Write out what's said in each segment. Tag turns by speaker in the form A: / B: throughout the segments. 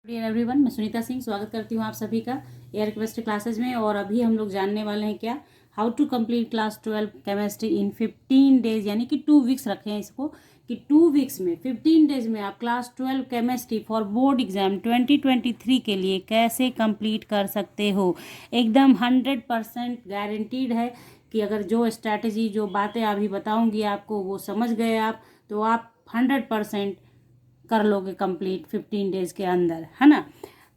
A: Dear everyone, मैं सुनीता सिंह स्वागत करती हूँ आप सभी का एयर केमिस्ट्री क्लासेज में। और अभी हम लोग जानने वाले हैं क्या, how to complete class 12 chemistry in 15 days, यानी कि 2 वीक्स रखे हैं इसको कि 2 वीक्स में 15 डेज में आप class 12 chemistry for board exam 2023 के लिए कैसे कंप्लीट कर सकते हो। एकदम 100% गारंटीड है कि अगर जो स्ट्रैटेजी, जो बातें अभी बताऊंगी आपको, वो समझ गए आप तो आप 100% कर लोगे कंप्लीट 15 डेज के अंदर, है ना।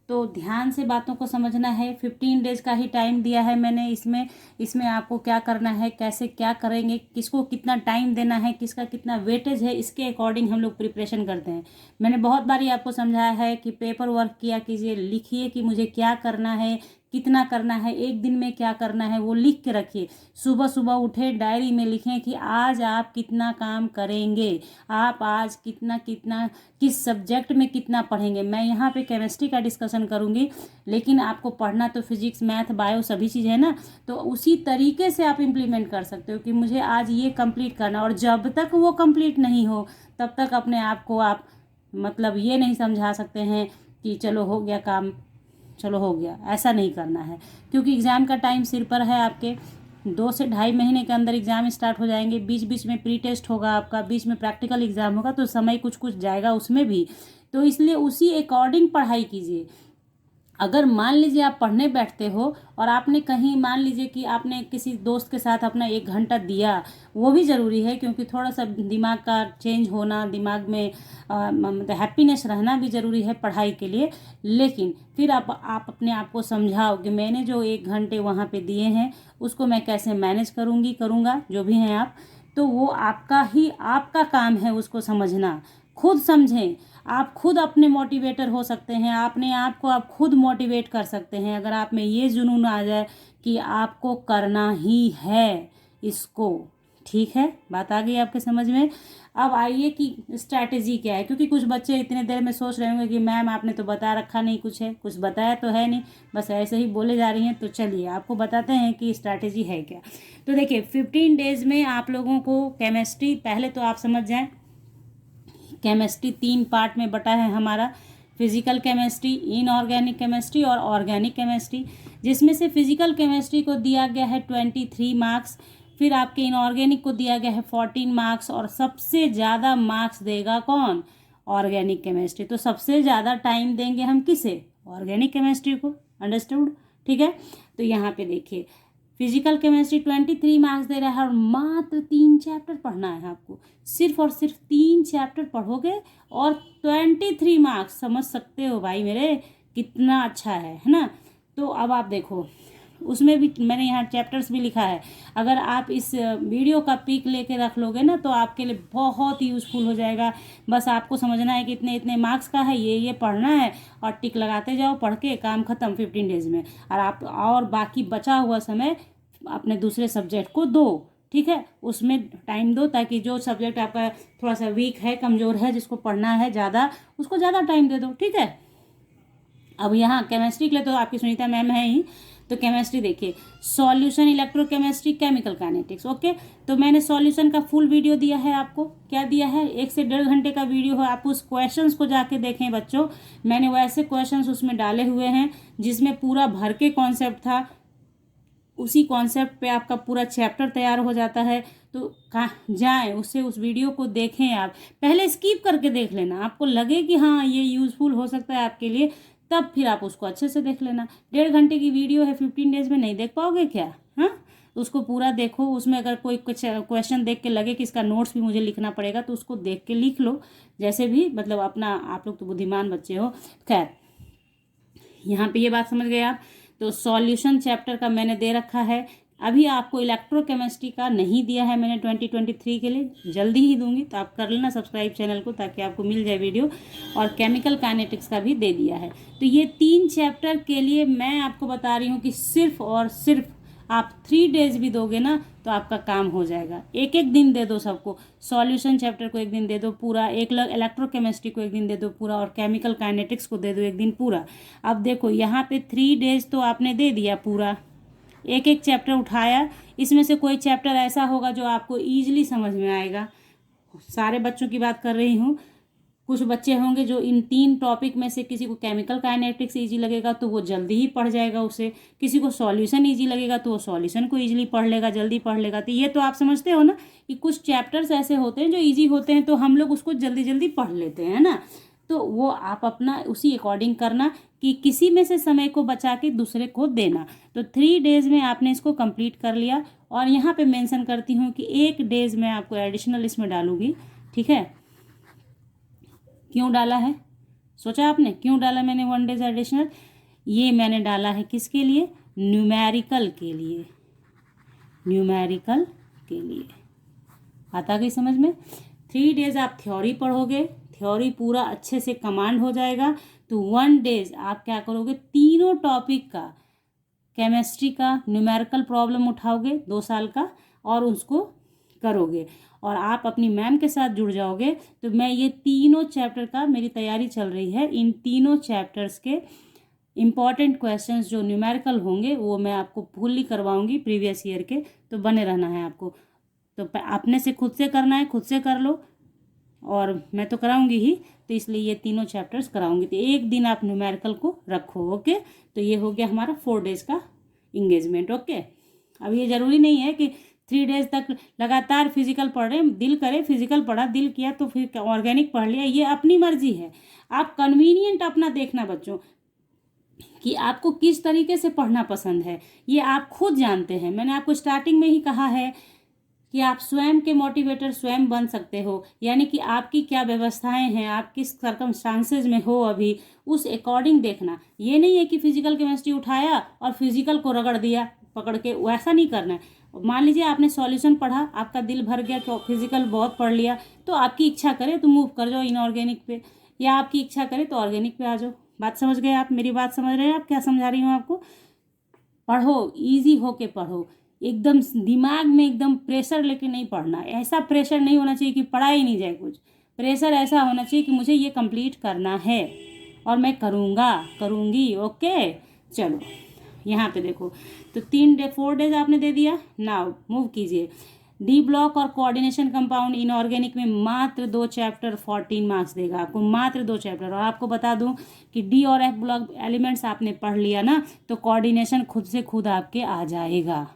A: तो ध्यान से बातों को समझना है। 15 डेज का ही टाइम दिया है मैंने। इसमें आपको क्या करना है, कैसे क्या करेंगे, किसको कितना टाइम देना है, किसका कितना वेटेज है, इसके अकॉर्डिंग हम लोग प्रिपरेशन करते हैं। मैंने बहुत बारी आपको समझाया है कि पेपर वर्क किया कीजिए, लिखिए कि मुझे क्या करना है, कितना करना है, एक दिन में क्या करना है, वो लिख के रखिए। सुबह सुबह उठे डायरी में लिखें कि आज आप कितना काम करेंगे, आप आज कितना कितना किस सब्जेक्ट में कितना पढ़ेंगे। मैं यहाँ पे केमिस्ट्री का डिस्कशन करूँगी, लेकिन आपको पढ़ना तो फिजिक्स, मैथ, बायो सभी चीज़ है ना। तो उसी तरीके से आप इम्प्लीमेंट कर सकते हो कि मुझे आज ये कंप्लीट करना, और जब तक वो कंप्लीट नहीं हो तब तक अपने आप को आप मतलब ये नहीं समझा सकते हैं कि चलो हो गया काम, चलो हो गया। ऐसा नहीं करना है, क्योंकि एग्ज़ाम का टाइम सिर पर है आपके। 2 से ढाई महीने के अंदर एग्ज़ाम स्टार्ट हो जाएंगे। बीच बीच में प्री टेस्ट होगा आपका, बीच में प्रैक्टिकल एग्ज़ाम होगा, तो समय कुछ कुछ जाएगा उसमें भी। तो इसलिए उसी अकॉर्डिंग पढ़ाई कीजिए। अगर मान लीजिए आप पढ़ने बैठते हो और आपने कहीं, मान लीजिए कि आपने किसी दोस्त के साथ अपना 1 घंटा दिया, वो भी ज़रूरी है, क्योंकि थोड़ा सा दिमाग का चेंज होना, दिमाग में मतलब हैप्पीनेस रहना भी ज़रूरी है पढ़ाई के लिए। लेकिन फिर आप अपने आप को समझाओ कि मैंने जो 1 घंटे वहाँ पे दिए हैं उसको मैं कैसे मैनेज करूँगा, जो भी हैं आप। तो वो आपका काम है उसको समझना। खुद समझें, आप खुद अपने मोटिवेटर हो सकते हैं, अपने आप को आप खुद मोटिवेट कर सकते हैं अगर आप में ये जुनून आ जाए कि आपको करना ही है इसको। ठीक है, बात आ गई आपके समझ में। अब आइए कि स्ट्रैटेजी क्या है, क्योंकि कुछ बच्चे इतने देर में सोच रहे होंगे कि मैम आपने तो बता रखा नहीं, कुछ है, कुछ बताया तो है नहीं, बस ऐसे ही बोले जा रही हैं। तो चलिए आपको बताते हैं कि स्ट्रैटेजी है क्या। तो देखिए, 15 डेज में आप लोगों को केमिस्ट्री, पहले तो आप समझ जाएं केमिस्ट्री 3 पार्ट में बटा है हमारा। फिजिकल केमिस्ट्री, इनऑर्गेनिक केमिस्ट्री और ऑर्गेनिक केमिस्ट्री, जिसमें से फिजिकल केमिस्ट्री को दिया गया है 23 मार्क्स। फिर आपके इनऑर्गेनिक को दिया गया है 14 मार्क्स, और सबसे ज़्यादा मार्क्स देगा कौन? Organic chemistry. तो सबसे ज़्यादा टाइम देंगे हम किसे? ऑर्गेनिक केमिस्ट्री को। अंडरस्टूड? ठीक है। तो यहाँ पे देखिए, फिजिकल केमिस्ट्री 23 मार्क्स दे रहा है और मात्र 3 चैप्टर पढ़ना है आपको। सिर्फ और सिर्फ 3 चैप्टर पढ़ोगे और 23 मार्क्स। समझ सकते हो भाई मेरे कितना अच्छा है ना। तो अब आप देखो, उसमें भी मैंने यहाँ चैप्टर्स भी लिखा है। अगर आप इस वीडियो का पिक लेके रख लोगे ना तो आपके लिए बहुत ही यूज़फुल हो जाएगा। बस आपको समझना है कि इतने इतने मार्क्स का है, ये पढ़ना है, और टिक लगाते जाओ, पढ़ के काम ख़त्म 15 डेज में। और बाकी बचा हुआ समय अपने दूसरे सब्जेक्ट को दो। ठीक है, उसमें टाइम दो, ताकि जो सब्जेक्ट आपका थोड़ा सा वीक है, कमज़ोर है, जिसको पढ़ना है ज़्यादा, उसको ज़्यादा टाइम दे दो। ठीक है। अब यहाँ केमिस्ट्री के लिए तो आपकी सुनीता मैम है ही। तो केमिस्ट्री देखिए, solution, electrochemistry, chemical kinetics. Okay, तो मैंने सॉल्यूशन का फुल वीडियो दिया है आपको। क्या दिया है? 1 से 1.5 घंटे का वीडियो है। आप उस क्वेश्चंस को जाके देखें बच्चों। मैंने वैसे क्वेश्चंस उसमें डाले हुए हैं जिसमें पूरा भर के कॉन्सेप्ट था। उसी कॉन्सेप्ट पे आपका पूरा चैप्टर तैयार हो जाता है। तो कहाँ जाएँ, उससे उस वीडियो को देखें। आप पहले स्किप करके देख लेना, आपको लगे कि हाँ ये यूज़फुल हो सकता है आपके लिए, तब फिर आप उसको अच्छे से देख लेना। 1.5 घंटे की वीडियो है, 15 डेज में नहीं देख पाओगे क्या? हाँ, उसको पूरा देखो। उसमें अगर कोई कुछ क्वेश्चन देख के लगे कि इसका नोट्स भी मुझे लिखना पड़ेगा, तो उसको देख के लिख लो, जैसे भी, मतलब अपना, आप लोग तो बुद्धिमान बच्चे हो। खैर, यहाँ पे ये बात समझ गए आप। तो सॉल्यूशन चैप्टर का मैंने दे रखा है। अभी आपको इलेक्ट्रोकेमिस्ट्री का नहीं दिया है मैंने 2023 के लिए, जल्दी ही दूंगी, तो आप कर लेना सब्सक्राइब चैनल को, ताकि आपको मिल जाए वीडियो। और केमिकल काइनेटिक्स का भी दे दिया है। तो ये 3 चैप्टर के लिए मैं आपको बता रही हूँ कि सिर्फ और सिर्फ आप 3 डेज भी दोगे ना तो आपका काम हो जाएगा। एक एक दिन दे दो सबको। सॉल्यूशन चैप्टर को 1 दिन दे दो पूरा, एक इलेक्ट्रोकेमिस्ट्री को 1 दिन दे दो पूरा, और केमिकल काइनेटिक्स को दे दो 1 दिन पूरा। अब देखो यहाँ पे 3 डेज तो आपने दे दिया पूरा, एक एक चैप्टर उठाया। इसमें से कोई चैप्टर ऐसा होगा जो आपको ईजिली समझ में आएगा। सारे बच्चों की बात कर रही हूँ। कुछ बच्चे होंगे जो इन 3 टॉपिक में से किसी को केमिकल काइनेटिक्स इजी लगेगा तो वो जल्दी ही पढ़ जाएगा उसे, किसी को सॉल्यूशन इजी लगेगा तो वो सॉल्यूशन को इजीली पढ़ लेगा, जल्दी पढ़ लेगा। तो ये तो आप समझते हो ना कि कुछ चैप्टर्स ऐसे होते हैं जो इजी होते हैं तो हम लोग उसको जल्दी जल्दी पढ़ लेते हैं ना। तो वो आप अपना उसी अकॉर्डिंग करना कि किसी में से समय को बचा के दूसरे को देना। तो 3 डेज में आपने इसको कंप्लीट कर लिया। और यहाँ पे मेंशन करती हूँ कि 1 डेज मैं आपको एडिशनल इसमें डालूंगी, ठीक है। क्यों डाला है, सोचा आपने क्यों डाला मैंने 1 डेज एडिशनल? ये मैंने डाला है किसके लिए? न्यूमेरिकल के लिए, न्यूमेरिकल के लिए। आता गई समझ में? 3 डेज आप थ्योरी पढ़ोगे, थ्योरी पूरा अच्छे से कमांड हो जाएगा। तो 1 डेज आप क्या करोगे, तीनों टॉपिक का, केमिस्ट्री का न्यूमेरिकल प्रॉब्लम उठाओगे 2 साल का और उसको करोगे। और आप अपनी मैम के साथ जुड़ जाओगे। तो मैं ये तीनों चैप्टर का मेरी तैयारी चल रही है, इन तीनों चैप्टर्स के इम्पॉर्टेंट क्वेश्चंस जो न्यूमेरिकल होंगे वो मैं आपको फुल्ली करवाऊंगी प्रीवियस ईयर के। तो बने रहना है आपको। तो अपने से खुद से करना है, खुद से कर लो, और मैं तो कराऊंगी ही, तो इसलिए ये तीनों चैप्टर्स कराऊंगी। तो एक दिन आप न्यूमेरिकल को रखो, ओके। तो ये हो गया हमारा 4 डेज का इंगेजमेंट, ओके। अब ये ज़रूरी नहीं है कि 3 डेज तक लगातार फिजिकल पढ़ रहे हैं। दिल करे फिजिकल पढ़ा, दिल किया तो फिर ऑर्गेनिक पढ़ लिया, ये अपनी मर्जी है। आप कन्वीनियंट अपना देखना बच्चों कि आपको किस तरीके से पढ़ना पसंद है, ये आप खुद जानते हैं। मैंने आपको स्टार्टिंग में ही कहा है कि आप स्वयं के मोटिवेटर स्वयं बन सकते हो, यानी कि आपकी क्या व्यवस्थाएं हैं, आप किस सर्कमस्टांसेस में हो अभी, उस अकॉर्डिंग देखना। ये नहीं है कि फिजिकल केमिस्ट्री उठाया और फिजिकल को रगड़ दिया पकड़ के, वैसा नहीं करना है। मान लीजिए आपने सॉल्यूशन पढ़ा, आपका दिल भर गया कि फिजिकल बहुत पढ़ लिया, तो आपकी इच्छा करे तो मूव कर जाओ इनऑर्गेनिक पे, या आपकी इच्छा करे तो ऑर्गेनिक पे आ जाओ। बात समझ गए आप? मेरी बात समझ रहे हैं आप? क्या समझा रही हूँ आपको? पढ़ो, ईजी होके पढ़ो, एकदम दिमाग में एकदम प्रेशर लेके नहीं पढ़ना। ऐसा प्रेशर नहीं होना चाहिए कि पढ़ा ही नहीं जाए कुछ। प्रेशर ऐसा होना चाहिए कि मुझे ये कंप्लीट करना है और मैं करूँगा, करूँगी, ओके। चलो यहाँ पे देखो, तो 4 डेज आपने दे दिया। नाउ मूव कीजिए। डी ब्लॉक और कोऑर्डिनेशन कंपाउंड इनऑर्गेनिक में मात्र 2 चैप्टर 14 मार्क्स देगा आपको, मात्र 2 चैप्टर। और आपको बता दूं कि डी और एफ ब्लॉक एलिमेंट्स आपने पढ़ लिया ना, तो कोऑर्डिनेशन खुद से खुद आपके आ जाएगा।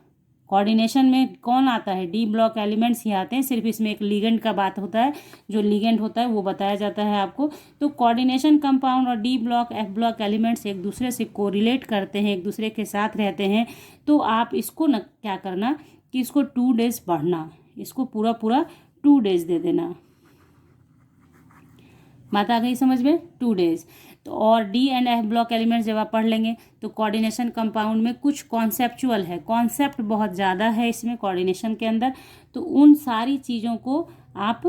A: कोऑर्डिनेशन में कौन आता है? डी ब्लॉक एलिमेंट्स ही आते हैं। सिर्फ इसमें एक लिगेंड का बात होता है, जो लिगेंड होता है वो बताया जाता है आपको। तो कोऑर्डिनेशन कंपाउंड और D block F block elements एक दूसरे से कोरिलेट करते हैं, एक दूसरे के साथ रहते हैं। तो आप इसको न क्या करना कि इसको 2 डेज पढ़ना, इसको पूरा 2 डेज दे देना। बात आ गई समझ में? 2 डेज। तो और D and F block elements जब आप पढ़ लेंगे तो कोऑर्डिनेशन कंपाउंड में कुछ कॉन्सेप्चुअल है, कॉन्सेप्ट बहुत ज़्यादा है इसमें कोऑर्डिनेशन के अंदर। तो उन सारी चीज़ों को आप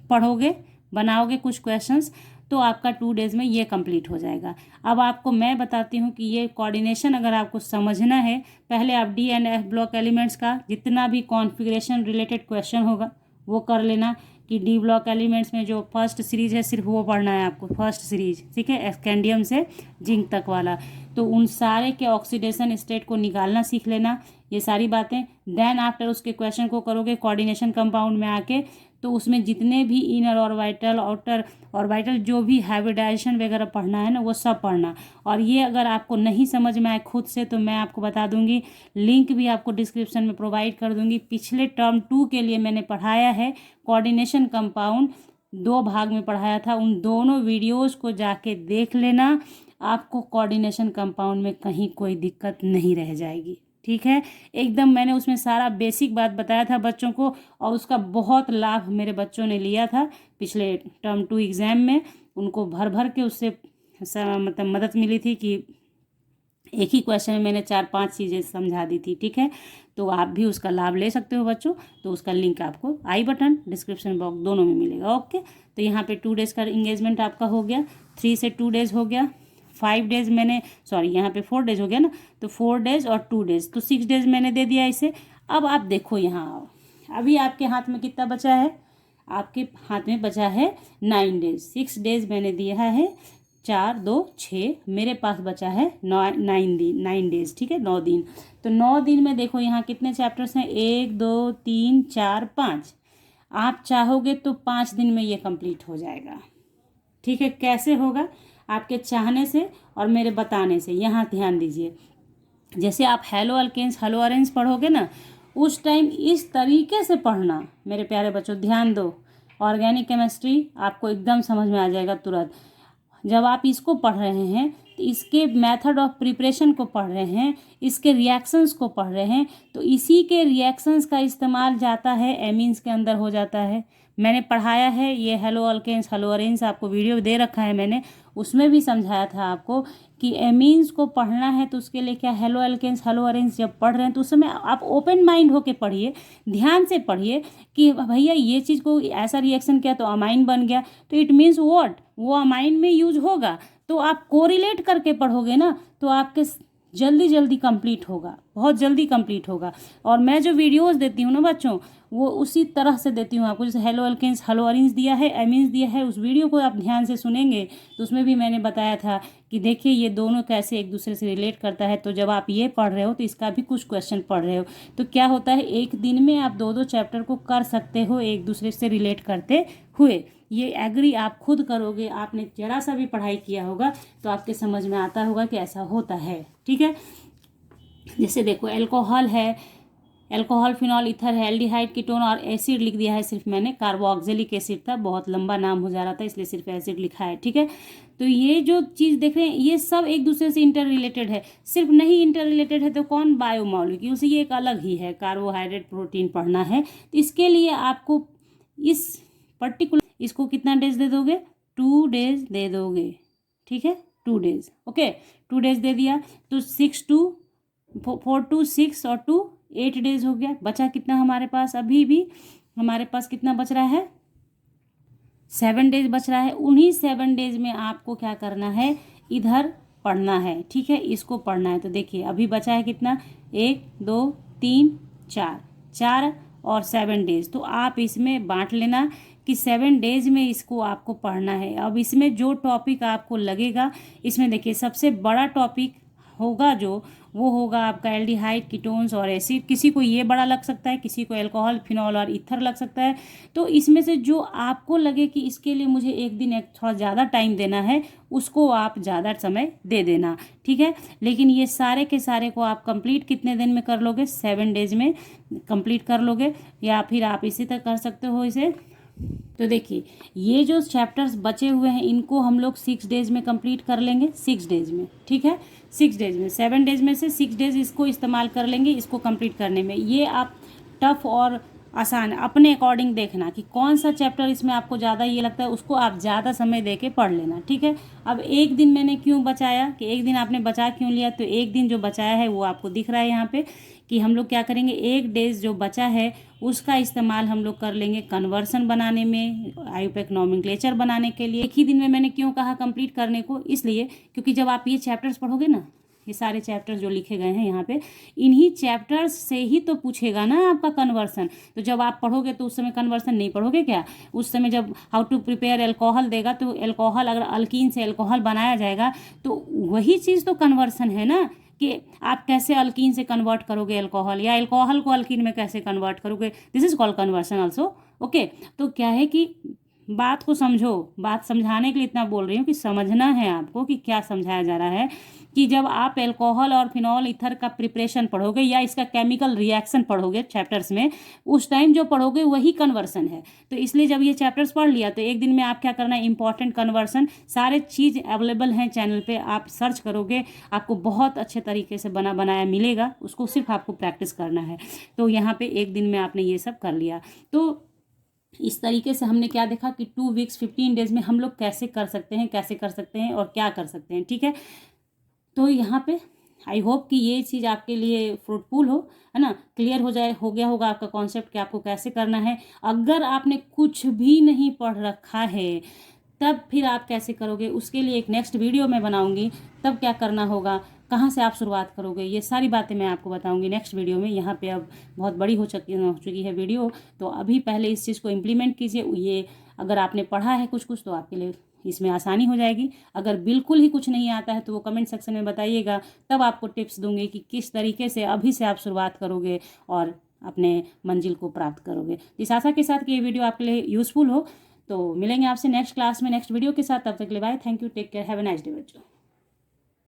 A: पढ़ोगे, बनाओगे कुछ क्वेश्चंस, तो आपका 2 डेज में ये कंप्लीट हो जाएगा। अब आपको मैं बताती हूँ कि ये कोऑर्डिनेशन अगर आपको समझना है, पहले आप D and F block elements का जितना भी कॉन्फ़िगरेशन रिलेटेड क्वेश्चन होगा वो कर लेना। कि डी ब्लॉक एलिमेंट्स में जो फर्स्ट सीरीज है सिर्फ वो पढ़ना है आपको, फर्स्ट सीरीज, ठीक है, स्कैंडियम से जिंक तक वाला। तो उन सारे के ऑक्सीडेशन स्टेट को निकालना सीख लेना, ये सारी बातें। देन आफ्टर उसके क्वेश्चन को करोगे कोऑर्डिनेशन कंपाउंड में आके, तो उसमें जितने भी इनर ऑर्बिटल, आउटर ऑर्बिटल, जो भी हाइब्रिडाइजेशन वगैरह पढ़ना है ना, वो सब पढ़ना। और ये अगर आपको नहीं समझ में आए खुद से तो मैं आपको बता दूंगी, लिंक भी आपको डिस्क्रिप्शन में प्रोवाइड कर दूंगी। पिछले टर्म 2 के लिए मैंने पढ़ाया है कोऑर्डिनेशन कंपाउंड, 2 भाग में पढ़ाया था। उन दोनों वीडियोज़ को जाके देख लेना, आपको कोऑर्डिनेशन कंपाउंड में कहीं कोई दिक्कत नहीं रह जाएगी, ठीक है। एकदम मैंने उसमें सारा बेसिक बात बताया था बच्चों को, और उसका बहुत लाभ मेरे बच्चों ने लिया था पिछले टर्म 2 एग्ज़ाम में। उनको भर भर के उससे मतलब मदद मिली थी कि एक ही क्वेश्चन में मैंने 4-5 चीज़ें समझा दी थी, ठीक है। तो आप भी उसका लाभ ले सकते हो बच्चों। तो उसका लिंक आपको आई बटन, डिस्क्रिप्शन बॉक्स दोनों में मिलेगा, ओके। तो यहाँ पे 2 डेज़ का इंगेजमेंट आपका हो गया, 3 से 2 डेज़ हो गया, 5 डेज़ मैंने, सॉरी यहाँ पे 4 डेज़ हो गया ना, तो 4 डेज़ और 2 डेज़, तो 6 डेज़ मैंने दे दिया इसे। अब आप देखो यहाँ आओ, अभी आपके हाथ में कितना बचा है? आपके हाथ में बचा है 9 डेज़। 6 डेज़ मैंने दिया है, 4, 2, 6, मेरे पास बचा है 9 डेज़, ठीक है, 9 दिन। तो 9 दिन में देखो यहाँ कितने चैप्टर्स हैं, 1, 2, 3, 4, 5। आप चाहोगे तो 5 दिन में ये कंप्लीट हो जाएगा, ठीक है, कैसे होगा? आपके चाहने से और मेरे बताने से। यहाँ ध्यान दीजिए, जैसे आप हेलो अल्केन्स हेलो अरेन्स पढ़ोगे ना, उस टाइम इस तरीके से पढ़ना मेरे प्यारे बच्चों, ध्यान दो। ऑर्गेनिक केमिस्ट्री आपको एकदम समझ में आ जाएगा तुरंत। जब आप इसको पढ़ रहे हैं तो इसके मेथड ऑफ प्रिपरेशन को पढ़ रहे हैं, इसके रिएक्शंस को पढ़ रहे हैं, तो इसी के रिएक्शंस का इस्तेमाल जाता है एमीन्स के अंदर हो जाता है। मैंने पढ़ाया है ये हेलो अल्केन्स हेलो अरेन्स, आपको वीडियो दे रखा है मैंने, उसमें भी समझाया था आपको कि एमीन्स को पढ़ना है तो उसके लिए क्या, हेलो अल्केन्स हेलो अरेन्स जब पढ़ रहे हैं तो उस समय आप ओपन माइंड होके पढ़िए, ध्यान से पढ़िए कि भैया ये चीज़ को ऐसा रिएक्शन किया तो अमाइन बन गया, तो इट मीन्स व्हाट, वो अमाइन में यूज होगा। तो आप कोरिलेट करके पढ़ोगे ना तो आपके जल्दी जल्दी कंप्लीट होगा, बहुत जल्दी कंप्लीट होगा। और मैं जो वीडियोस देती हूँ ना बच्चों, वो उसी तरह से देती हूँ आपको। जैसे हेलो अल्केन्स हेलो अरेन्स दिया है, एमीन्स दिया है, उस वीडियो को आप ध्यान से सुनेंगे तो उसमें भी मैंने बताया था कि देखिए ये दोनों कैसे एक दूसरे से रिलेट करता है। तो जब आप ये पढ़ रहे हो तो इसका भी कुछ क्वेश्चन पढ़ रहे हो, तो क्या होता है, एक दिन में आप 2-2 चैप्टर को कर सकते हो एक दूसरे से रिलेट करते हुए। ये एग्री आप खुद करोगे, आपने जरा सा भी पढ़ाई किया होगा तो आपके समझ में आता होगा कि ऐसा होता है। ठीक है, जैसे देखो एल्कोहल है, एल्कोहल फिनॉल ईथर है, एल्डिहाइड कीटोन, और एसिड लिख दिया है सिर्फ मैंने, कार्बोक्सिलिक एसिड था, बहुत लंबा नाम हो जा रहा था इसलिए सिर्फ एसिड लिखा है। ठीक है, तो ये जो चीज़ देख रहे हैं ये सब एक दूसरे से इंटर रिलेटेड है। सिर्फ नहीं इंटर रिलेटेड है तो कौन, बायोमॉलिक्यूल्स, ये एक अलग ही है, कार्बोहाइड्रेट प्रोटीन पढ़ना है। तो इसके लिए आपको इस पर्टिकुलर, इसको कितना डेज दे दोगे, 2 डेज दे दोगे। ठीक है, 2 डेज, ओके, 2 डेज दे दिया तो 4 2 6 और 2 8 डेज हो गया। बचा कितना हमारे पास, अभी भी हमारे पास कितना बच रहा है, 7 डेज बच रहा है। उन्हीं 7 डेज में आपको क्या करना है, इधर पढ़ना है। ठीक है, इसको पढ़ना है। तो देखिए अभी बचा है कितना, 1 2 3 4 और 7 डेज। तो आप इसमें बांट लेना कि 7 डेज में इसको आपको पढ़ना है। अब इसमें जो टॉपिक आपको लगेगा, इसमें देखिए सबसे बड़ा टॉपिक होगा जो, वो होगा आपका एल्डिहाइड कीटोन्स और एसिड। किसी को ये बड़ा लग सकता है, किसी को एल्कोहल फिनॉल और ईथर लग सकता है। तो इसमें से जो आपको लगे कि इसके लिए मुझे एक दिन थोड़ा ज़्यादा टाइम देना है, उसको आप ज़्यादा समय दे देना। ठीक है, लेकिन ये सारे के सारे को आप कंप्लीट कितने दिन में कर लोगे, 7 डेज में कंप्लीट कर लोगे, या फिर आप इसी तरह कर सकते हो इसे। तो देखिए ये जो चैप्टर्स बचे हुए हैं इनको हम लोग 6 डेज में कंप्लीट कर लेंगे, 6 डेज में। ठीक है, 6 डेज में, 7 डेज में से 6 डेज इसको इस्तेमाल कर लेंगे इसको कंप्लीट करने में। ये आप टफ और आसान अपने अकॉर्डिंग देखना कि कौन सा चैप्टर इसमें आपको ज़्यादा ये लगता है, उसको आप ज़्यादा समय दे के पढ़ लेना। ठीक है, अब एक दिन मैंने क्यों बचाया, कि एक दिन आपने बचा क्यों लिया, तो एक दिन जो बचाया है वो आपको दिख रहा है यहाँ पे कि हम लोग क्या करेंगे, 1 डेज जो बचा है उसका इस्तेमाल हम लोग कर लेंगे कन्वर्सन बनाने में, आईयूपैक नॉमेनक्लेचर बनाने के लिए। एक ही दिन में मैंने क्यों कहा कंप्लीट करने को, इसलिए क्योंकि जब आप ये चैप्टर्स पढ़ोगे ना, ये सारे चैप्टर्स जो लिखे गए हैं यहाँ पे, इन्हीं चैप्टर्स से ही तो पूछेगा ना आपका कन्वर्सन। तो जब आप पढ़ोगे तो उस समय कन्वर्सन नहीं पढ़ोगे क्या, उस समय जब हाउ टू प्रिपेयर एल्कोहल देगा तो एल्कोहल, अगर अल्कीन से एल्कोहल बनाया जाएगा तो वही चीज़ तो कन्वर्सन है ना, कि आप कैसे अल्कीन से कन्वर्ट करोगे एल्कोहल, या एल्कोहल को अल्कीन में कैसे कन्वर्ट करोगे, this is called conversion also. Okay, तो क्या है कि बात को समझो, बात समझाने के लिए इतना बोल रही हूँ कि समझना है आपको कि क्या समझाया जा रहा है। कि जब आप एल्कोहल और फिनॉल ईथर का प्रिपरेशन पढ़ोगे या इसका केमिकल रिएक्शन पढ़ोगे चैप्टर्स में, उस टाइम जो पढ़ोगे वही कन्वर्सन है। तो इसलिए जब ये चैप्टर्स पढ़ लिया तो एक दिन में आप क्या करना है, इंपॉर्टेंट कन्वर्सन, सारे चीज़ अवेलेबल हैं चैनल पे, आप सर्च करोगे आपको बहुत अच्छे तरीके से बना बनाया मिलेगा, उसको सिर्फ आपको प्रैक्टिस करना है। तो यहाँ पे एक दिन में आपने ये सब कर लिया। तो इस तरीके से हमने क्या देखा कि 2 वीक्स 15 डेज में हम लोग कैसे कर सकते हैं, कैसे कर सकते हैं और क्या कर सकते हैं। ठीक है, तो यहाँ पे आई होप कि ये चीज़ आपके लिए फ्रूटफुल हो, है ना, क्लियर हो गया होगा आपका कॉन्सेप्ट कि आपको कैसे करना है। अगर आपने कुछ भी नहीं पढ़ रखा है तब फिर आप कैसे करोगे, उसके लिए एक नेक्स्ट वीडियो मैं बनाऊंगी, तब क्या करना होगा, कहाँ से आप शुरुआत करोगे, ये सारी बातें मैं आपको बताऊंगी नेक्स्ट वीडियो में। यहाँ पे अब बहुत बड़ी हो चुकी है वीडियो, तो अभी पहले इस चीज़ को इम्प्लीमेंट कीजिए। ये अगर आपने पढ़ा है कुछ कुछ तो आपके लिए इसमें आसानी हो जाएगी। अगर बिल्कुल ही कुछ नहीं आता है तो वो कमेंट सेक्शन में बताइएगा, तब आपको टिप्स दूंगी कि किस तरीके से अभी से आप शुरुआत करोगे और अपने मंजिल को प्राप्त करोगे। इस आशा के साथ कि ये वीडियो आपके लिए यूज़फुल हो। तो मिलेंगे आपसे नेक्स्ट क्लास में नेक्स्ट वीडियो के साथ। तब तक के लिए bye, thank you, take care, have a nice day बच्चों।